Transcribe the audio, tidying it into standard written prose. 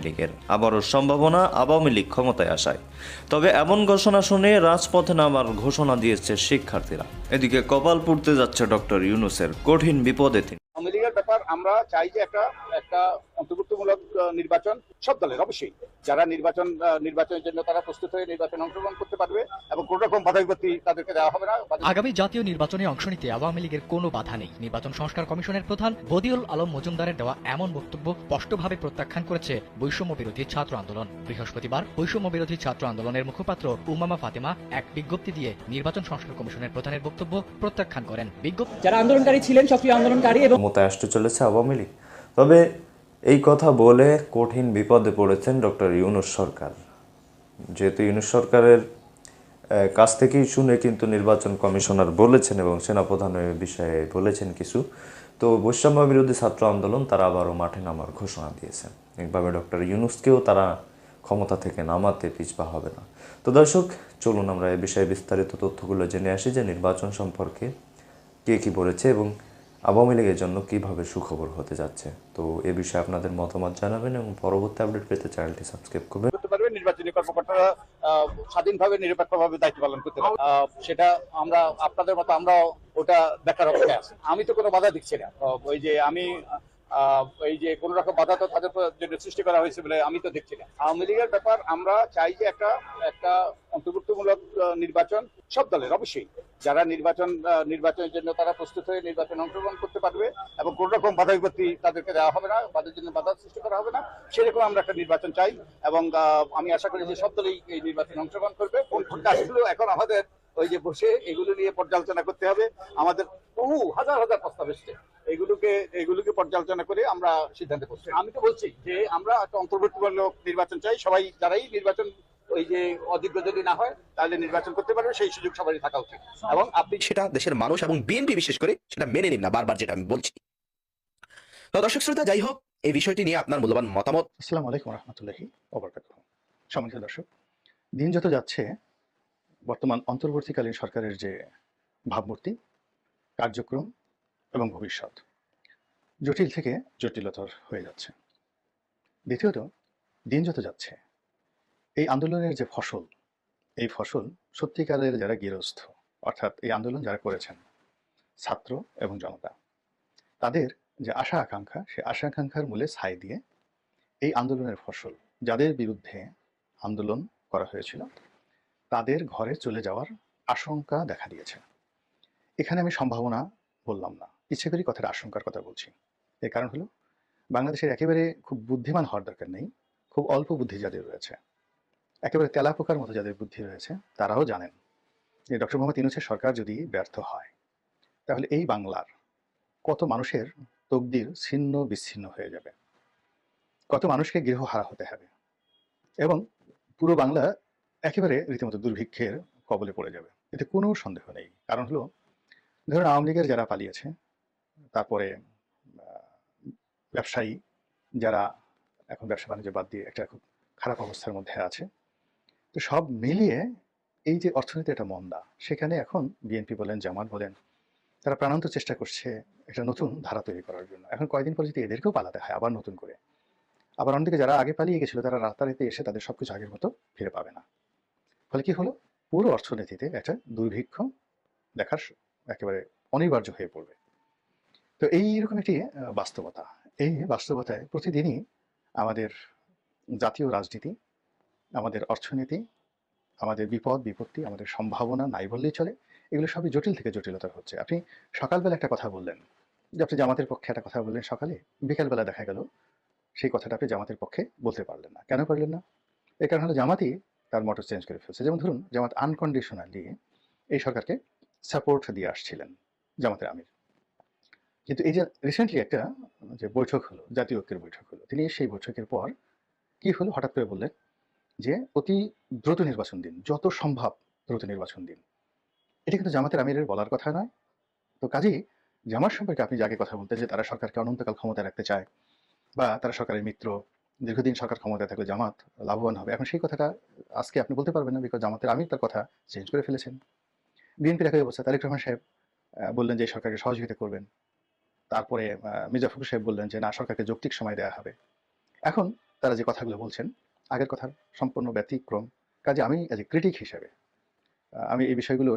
লীগের আবারও সম্ভাবনা আওয়ামী লীগ ক্ষমতায় আসায়। তবে এমন ঘোষণা শুনে রাজপথে নামার ঘোষণা দিয়েছে শিক্ষার্থীরা। এদিকে কপাল পুড়তে যাচ্ছে ডক্টর ইউনূসের, কঠিন বিপদে তিনি। আওয়ামী লীগের ব্যাপার আমরা চাই যে একটা অন্তর্ভুক্তিমূলক নির্বাচন সব দলের, অবশ্যই যারা নির্বাচনের জন্য তারা প্রস্তুত হয়ে নির্বাচনে অংশগ্রহণ করতে পারবে এবং কোন রকম বাধা বিপত্তি তাদেরকে দেওয়া হবে না। আগামী জাতীয় নির্বাচনে অংশ নিতে আওয়ামী লীগের কোনো বাধা নেই। নির্বাচন সংস্কার কমিশনের প্রধান বদিউল আলম মজুমদারের দেওয়া এমন বক্তব্য স্পষ্টভাবে প্রত্যাখ্যান করেছে বৈষম্য বিরোধী ছাত্র আন্দোলন। বৃহস্পতিবার বৈষম্য বিরোধী ছাত্র আন্দোলনের মুখপাত্র উমামা ফাতেমা এক বিজ্ঞপ্তি দিয়ে নির্বাচন সংস্কার কমিশনের প্রধানের বক্তব্য প্রত্যাখ্যান করেন। যারা আন্দোলনকারী ছিলেন, সক্রিয় আন্দোলনকারী এবং ক্ষমতায় আসতে চলেছে আওয়ামী লীগ। তবে এই কথা বলে কঠিন বিপদে পড়েছেন ডক্টর ইউনূস সরকার। যেহেতু ইউনূস সরকারের কাছ থেকেই শুনে কিন্তু নির্বাচন কমিশনার বলেছেন এবং সেনাপ্রধান এই বিষয়ে বলেছেন কিছু। তো বৈষম্য বিরোধী ছাত্র আন্দোলন তারা আবারও মাঠে নামার ঘোষণা দিয়েছেন। একভাবে ডক্টর ইউনূসকেও তারা ক্ষমতা থেকে নামাতে পিছপা হবে না। তো দর্শক, চলুন আমরা এই বিষয়ে বিস্তারিত তথ্যগুলো জেনে আসি যে নির্বাচন সম্পর্কে কে কী বলেছে এবং আওয়ামী লীগের জন্য কীভাবে সুখবর হতে যাচ্ছে। তো এ বিষয়ে আপনাদের মতামত জানাবেন এবং পরবর্তী আপডেট পেতে চ্যানেলটি সাবস্ক্রাইব করবেন। নির্বাচনী কর্মকর্তারা স্বাধীনভাবে নিরপেক্ষভাবে দায়িত্ব পালন করতে পারবে, সেটা আমরা আপনাদের মতো আমরা ওটা দেখার অপেক্ষায় আছি। আমি তো কোনো বাধা দিচ্ছি না। এই যে কোন রকম বাধা তো তাদের জন্য সৃষ্টি করা হয়েছে বলে আমি তো দেখছি না। আওয়ামী লীগের ব্যাপার আমরা চাই যে একটা অন্তর্ভুক্তিমূলক নির্বাচন সব দলের, অবশ্যই যারা নির্বাচনের জন্য তারা প্রস্তুত হয়ে নির্বাচনে অংশগ্রহণ করতে পারবে এবং কোন রকম বাধা বিপত্তি তাদেরকে দেওয়া হবে না, তাদের জন্য বাধা সৃষ্টি করা হবে না, সেরকম আমরা একটা নির্বাচন চাই। এবং আমি আশা করি যে সব দলই এই নির্বাচনে অংশগ্রহণ করবে। কোন কাজগুলো এখন আমাদের ওই যে বসে এগুলো নিয়ে পর্যালোচনা করতে হবে। আমাদের বহু হাজার হাজার প্রস্তাব এসছে, এগুলোকে পর্যালোচনা করে আমরা সিদ্ধান্তে পৌঁছাই। আমি তো বলছি যে আমরা একটা অন্তর্ভুক্তিমূলক নির্বাচন চাই। সবাই যারাই নির্বাচন ওই যে অযোগ্য যদি না হয় তাহলে নির্বাচন করতে পারবে, সেই সুযোগ সবারই থাকা উচিত। এবং আপনি সেটা দেশের মানুষ এবং বিএনপি বিশেষ করে সেটা মেনে নিন না, বারবার যেটা আমি বলছি। তো দর্শক শ্রোতা, যাই হোক, এই বিষয়টি নিয়ে আপনার মূল্যবান মতামত। আসসালামু আলাইকুম রহমতুল্লাহি ওয়া বারাকাতুহু। সম্মানিত দর্শক, দিন যত যাচ্ছে বর্তমান অন্তর্বর্তীকালীন সরকারের যে ভাবমূর্তি, কার্যক্রম এবং ভবিষ্যৎ জটিল থেকে জটিলতর হয়ে যাচ্ছে। দ্বিতীয়ত, দিন যত যাচ্ছে এই আন্দোলনের যে ফসল, এই ফসল সত্যিকারের যারা গৃহস্থ, অর্থাৎ এই আন্দোলন যারা করেছেন ছাত্র এবং জনতা, তাদের যে আশা আকাঙ্ক্ষা, সে আশা আকাঙ্ক্ষার মূলে ছাই দিয়ে এই আন্দোলনের ফসল, যাদের বিরুদ্ধে আন্দোলন করা হয়েছিল, তাদের ঘরে চলে যাওয়ার আশঙ্কা দেখা দিয়েছে। এখানে আমি সম্ভাবনা বললাম না, ইচ্ছে করি কথার আশঙ্কার কথা বলছি। এর কারণ হলো, বাংলাদেশের একেবারে খুব বুদ্ধিমান হওয়ার দরকার নেই, খুব অল্প বুদ্ধি যাদের রয়েছে, একেবারে তেলাপোকার মতো যাদের বুদ্ধি রয়েছে, তারাও জানেন যে ডক্টর মোহাম্মদ ইউনূসের সরকার যদি ব্যর্থ হয় তাহলে এই বাংলার কত মানুষের তকদির ছিন্ন বিচ্ছিন্ন হয়ে যাবে, কত মানুষকে গৃহহারা হতে হবে এবং পুরো বাংলা একেবারে রীতিমতো দুর্ভিক্ষের কবলে পড়ে যাবে। এতে কোনো সন্দেহ নেই। কারণ হলো, ধরুন আওয়ামী লীগের যারা পালিয়েছে, তারপরে ব্যবসায়ী যারা এখন ব্যবসা বাণিজ্য বাদ দিয়ে একটা খুব খারাপ অবস্থার মধ্যে আছে, তো সব মিলিয়ে এই যে অর্থনীতি একটা মন্দা, সেখানে এখন বিএনপি বলেন, জামাত বলেন, তারা প্রাণান্ত চেষ্টা করছে একটা নতুন ধারা তৈরি করার জন্য। এখন কয়েকদিন পরে যদি এদেরকেও পালাতে হয় আবার নতুন করে, আবার অন্যদিকে যারা আগে পালিয়ে গেছিল তারা রাতারাতি এসে তাদের সবকিছু আগের মতো ফিরে পাবে না। ফলে কি হলো, পুরো অর্থনীতিতে একটা দুর্ভিক্ষ দেখার একেবারে অনিবার্য হয়ে পড়বে। তো এইরকম একটি বাস্তবতা, এই বাস্তবতায় প্রতিদিনই আমাদের জাতীয় রাজনীতি, আমাদের অর্থনীতি, আমাদের বিপদ বিপত্তি, আমাদের সম্ভাবনা নাই বললেই চলে, এগুলো সবই জটিল থেকে জটিলতর হচ্ছে। আপনি সকালবেলা একটা কথা বললেন যে আপনি জামাতের পক্ষে একটা কথা বললেন সকালে, বিকালবেলা দেখা গেল সেই কথাটা আপনি জামাতের পক্ষে বলতে পারলেন না। কেন পারলেন না? এর কারণ হলো, জামাতই তার মোটর চেঞ্জ করে ফেলছে। যেমন ধরুন, জামাত আনকন্ডিশনালি এই সরকারকে সাপোর্ট দিয়ে আসছিলেন, জামাতের আমির। কিন্তু এই যে রিসেন্টলি একটা যে বৈঠক হলো, জাতীয় ঐক্যের বৈঠক হলো, তিনি সেই বৈঠকের পর কি হলো, হঠাৎ করে বললেন যে অতি দ্রুত নির্বাচন দিন, যত সম্ভব দ্রুত নির্বাচন দিন। এটা কিন্তু জামাতের আমিরের বলার কথা নয়। তো কাজেই জামাত সম্পর্কে আপনি যাকে কথা বলতেন যে তারা সরকারকে অনন্তকাল ক্ষমতায় রাখতে চায় বা তারা সরকারের মিত্র, দীর্ঘদিন সরকার ক্ষমতায় থাকলে জামাত লাভবান হবে, এখন সেই কথাটা আজকে আপনি বলতে পারবেন না, বিকজ জামাতের আমির তার কথা চেঞ্জ করে ফেলেছেন। বিএনপির একই অবস্থা। তারেক রহমান সাহেব বললেন যে সরকারকে সহযোগিতা করবেন, তারপরে মির্জা ফখরুল সাহেব বললেন যে না, সরকারকে যৌক্তিক সময় দেওয়া হবে। এখন তারা যে কথাগুলো বলছেন আগের কথার সম্পূর্ণ ব্যতিক্রম। কাজে আমি অ্যাজ এ ক্রিটিক হিসেবে আমি এই বিষয়গুলো